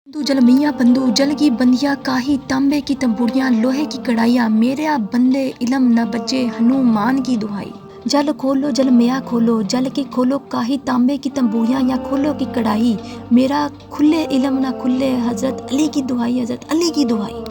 बंधु जल मियाँ बंधु जल की बंदियाँ काही तांबे की तंबूरियाँ लोहे की कढ़ाइयाँ मेरे बंदे इलम न बचे हनुमान की दुहाई। जल खोलो जल मियाँ खोलो जल की खोलो काही तांबे की तंबूरियाँ या खोलो की कढ़ाई मेरा खुले इलम न खुले हजरत अली की दुहाई हजरत अली की दुहाई।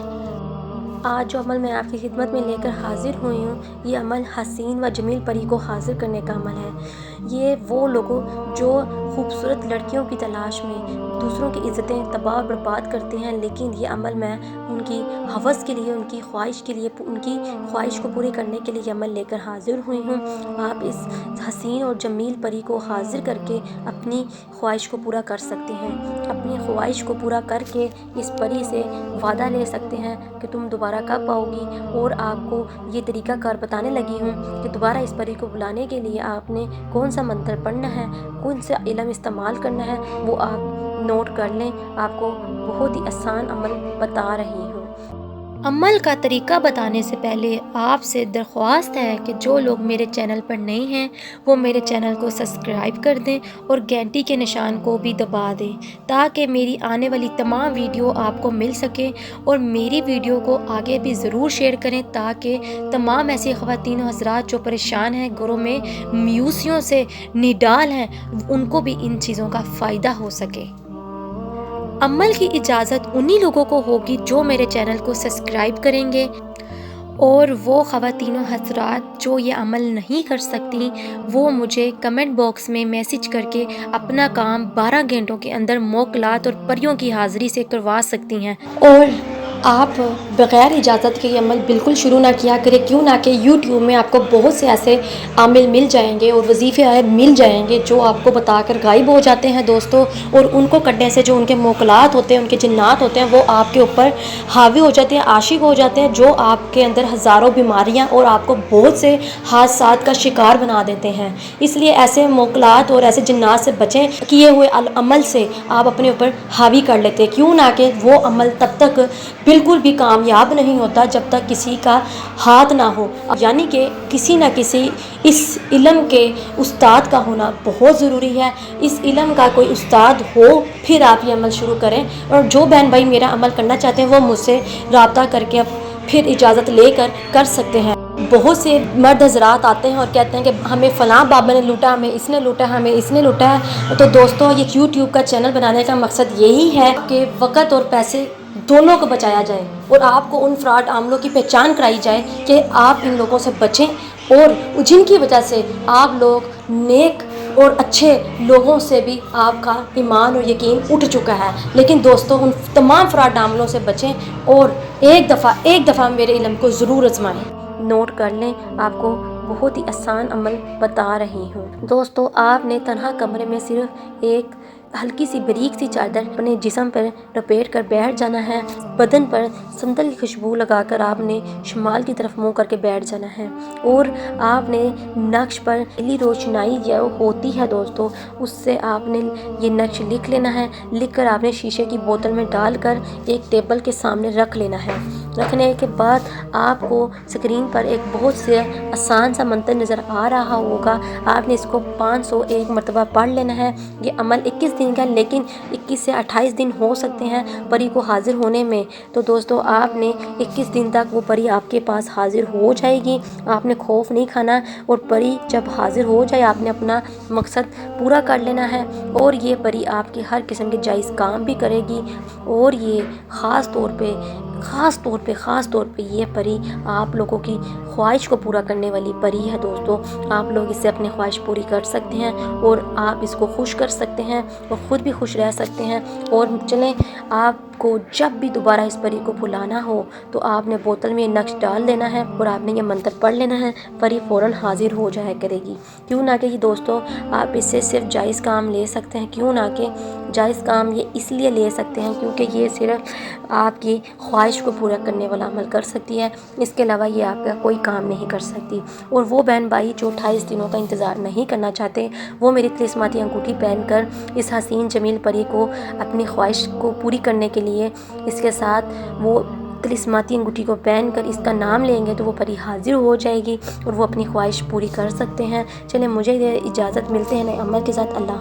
आज जो अमल मैं आपकी खिदमत में लेकर हाजिर हुई हूँ, ये अमल हसीन व जमील परी को हाजिर करने का अमल है। ये वो लोगों जो खूबसूरत लड़कियों की तलाश में दूसरों की इज़्ज़तें तबाह और बर्बाद करते हैं, लेकिन ये अमल मैं उनकी हवस के लिए, उनकी ख्वाहिश के लिए, उनकी ख्वाहिश को पूरी करने के लिए ये अमल लेकर हाजिर हुई हूँ। आप इस हसीन और जमील परी को हाजिर करके अपनी ख्वाहिश को पूरा कर सकते हैं। अपनी ख्वाहिश को पूरा करके इस परी से वादा ले सकते हैं कि तुम दोबारा कब आओगी, और आपको ये तरीक़ाकार बताने लगी हूँ कि दोबारा इस परी को बुलाने के लिए आपने कौन सा मंत्र पढ़ना है, कौन सा इल्म इस्तेमाल करना है, वो आप नोट कर लें। आपको बहुत ही आसान अमल बता रही हूँ। अमल का तरीका बताने से पहले आपसे दरख्वास्त है कि जो लोग मेरे चैनल पर नए हैं वो मेरे चैनल को सब्सक्राइब कर दें और घंटी के निशान को भी दबा दें, ताकि मेरी आने वाली तमाम वीडियो आपको मिल सके। और मेरी वीडियो को आगे भी ज़रूर शेयर करें, ताकि तमाम ऐसी ख़वातीन और हज़रात जो परेशान हैं, घरों में म्यूसियों से निडाल हैं, उनको भी इन चीज़ों का फ़ायदा हो सके। अमल की इजाज़त उन्हीं लोगों को होगी जो मेरे चैनल को सब्सक्राइब करेंगे, और वो ख़वातीन हज़रात जो ये अमल नहीं कर सकती वो मुझे कमेंट बॉक्स में मैसेज करके अपना काम 12 घंटों के अंदर मोकलात और परियों की हाज़िरी से करवा सकती हैं। और आप बग़ैर इजाज़त के ये अमल बिल्कुल शुरू ना किया करें, क्यों ना कि यूट्यूब में आपको बहुत से ऐसे आमिल मिल जाएंगे और वजीफ़े मिल जाएंगे जो आपको बताकर गायब हो जाते हैं दोस्तों, और उनको करने से जो उनके मोकलात होते हैं, उनके जिन्नात होते हैं, वो आपके ऊपर हावी हो जाते हैं, आशिक हो जाते हैं, जो आपके अंदर हज़ारों बीमारियां और आपको बहुत से हादसात का शिकार बना देते हैं। इसलिए ऐसे मोकलात और ऐसे जिन्नात से बचें। किए हुए अमल से आप अपने ऊपर हावी कर लेते हैं, क्यों ना कि वो अमल तब तक बिल्कुल भी कामयाब नहीं होता जब तक किसी का हाथ ना हो। यानी कि किसी न किसी इस इल्म के उस्ताद का होना बहुत ज़रूरी है। इस इल्म का कोई उस्ताद हो फिर आप ये अमल शुरू करें। और जो बहन भाई मेरा अमल करना चाहते हैं वो मुझसे रब्ता करके अब फिर इजाज़त लेकर कर सकते हैं। बहुत से मर्द हज़रात आते हैं और कहते हैं कि हमें फ़लाँ बाबा ने लूटा, हमें इसने लूटा, हमें इसने लूटा है। तो दोस्तों, ये यूट्यूब का चैनल बनाने का मकसद यही है कि वक़्त और पैसे दोनों को बचाया जाए, और आपको उन फ्रॉड आमलों की पहचान कराई जाए कि आप इन लोगों से बचें, और जिनकी वजह से आप लोग नेक और अच्छे लोगों से भी आपका ईमान और यकीन उठ चुका है। लेकिन दोस्तों, उन तमाम फ्रॉड आमलों से बचें और एक दफ़ा मेरे इल्म को ज़रूर आज़माएं। नोट कर लें, आपको बहुत ही आसान अमल बता रही हूँ। दोस्तों, आपने तन्हा कमरे में सिर्फ एक हल्की सी बारीक सी चादर अपने जिस्म पर लपेट कर बैठ जाना है। बदन पर संदल की खुशबू लगाकर आपने शुमाल की तरफ मुंह करके बैठ जाना है, और आपने नक्श पर नीली रोशनाई जो होती है दोस्तों, उससे आपने ये नक्श लिख लेना है। लिख कर आपने शीशे की बोतल में डालकर एक टेबल के सामने रख लेना है। रखने के बाद आपको स्क्रीन पर एक बहुत से आसान सा मंत्र नज़र आ रहा होगा। आपने इसको 501 मरतबा पढ़ लेना है। ये अमल 21 दिन का, लेकिन 21 से 28 दिन हो सकते हैं परी को हाजिर होने में। तो दोस्तों, आपने 21 दिन तक वो परी आपके पास हाजिर हो जाएगी। आपने खौफ नहीं खाना, और परी जब हाजिर हो जाए आपने अपना मकसद पूरा कर लेना है। और ये परी आपके हर किस्म के जायज़ काम भी करेगी, और ये ख़ास तौर पे ये परी आप लोगों की ख्वाहिश को पूरा करने वाली परी है दोस्तों। आप लोग इससे अपनी ख्वाहिश पूरी कर सकते हैं, और आप इसको खुश कर सकते हैं, और ख़ुद भी खुश रह सकते हैं। और चलें, आपको जब भी दोबारा इस परी को बुलाना हो तो आपने बोतल में नक्श डाल देना है, और आपने ये मंत्र पढ़ लेना है। परी फ़ौरन हाजिर हो जाया करेगी। क्यों ना कि दोस्तों, आप इससे सिर्फ जायज़ काम ले सकते हैं। क्यों ना कि जायज़ काम ये इसलिए ले सकते हैं क्योंकि ये सिर्फ आपकी ख्वाहिश को पूरा करने वाला अमल कर सकती है। इसके अलावा ये आपका कोई काम नहीं कर सकती। और वो बहन भाई जो 28 दिनों का इंतज़ार नहीं करना चाहते, वो मेरी तिलिस्माती अंगूठी पहनकर इस हसीन जमील परी को अपनी ख्वाहिश को पूरी करने के लिए इसके साथ वो तिलिस्माती अंगूठी को पहनकर इसका नाम लेंगे तो वो परी हाजिर हो जाएगी, और वो अपनी ख्वाहिश पूरी कर सकते हैं। चलें, मुझे इजाज़त, मिलते हैं नए अमल के साथ। अल्लाह।